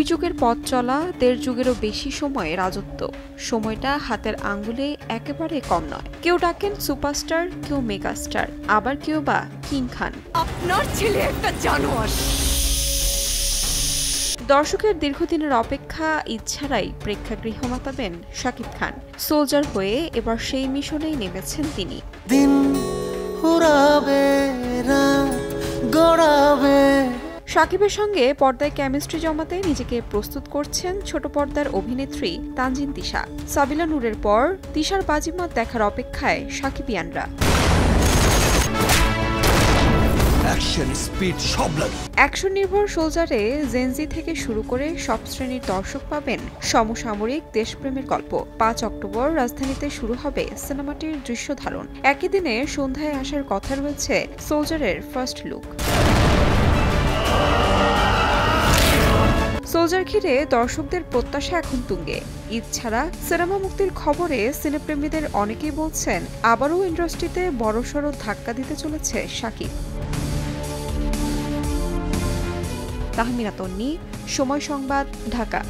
যুগের পথ চলা, 1.5 যুগেরও বেশি সময় রাজত্ব। সময়টা হাতের আঙ্গুলে একেবারে কম নয়। কেউ ডাকেন সুপারস্টার, কেউ মেগাস্টার, আবার কেউ বা কিং খান। আপনার ছেলে একটা জানোয়ার। দর্শকের দীর্ঘদিনের অপেক্ষা ইচ্ছারাই প্রেক্ষাগৃহ মাতাবেন শাকিব খান। সোলজার হয়ে এবার সেই মিশনেই নেমেছেন তিনি। দিন উড়াবে, রাত গড়াবে। শাকিবের সঙ্গে পর্দায় কেমিস্ট্রি জমাতে নিজেকে প্রস্তুত করছেন ছোট পর্দার অভিনেত্রী তানজিন তিশা। সাবিলা নূরের পর তিশার বাজিমাত দেখার অপেক্ষায় শাকিবিয়ানরা। অ্যাকশন নির্ভর সোলজারে জেনজি থেকে শুরু করে সব শ্রেণীর দর্শক পাবেন সমসাময়িক দেশপ্রেমের গল্প। 5 অক্টোবর রাজধানীতে শুরু হবে সিনেমাটির দৃশ্য ধারণ। একই দিনে সন্ধ্যায় আসার কথা রয়েছে সোলজারের ফার্স্ট লুক। সোলজার ঘিরে দর্শকদের প্রত্যাশা এখন তুঙ্গে। ঈদ ছাড়া সিনেমা মুক্তির খবরে সিনেপ্রেমীদের অনেকেই বলছেন আবারও ইন্ডাস্ট্রিতে বড়সড় ধাক্কা দিতে চলেছে শাকিব। তাহমিনা তন্নি, সময় সংবাদ, ঢাকা।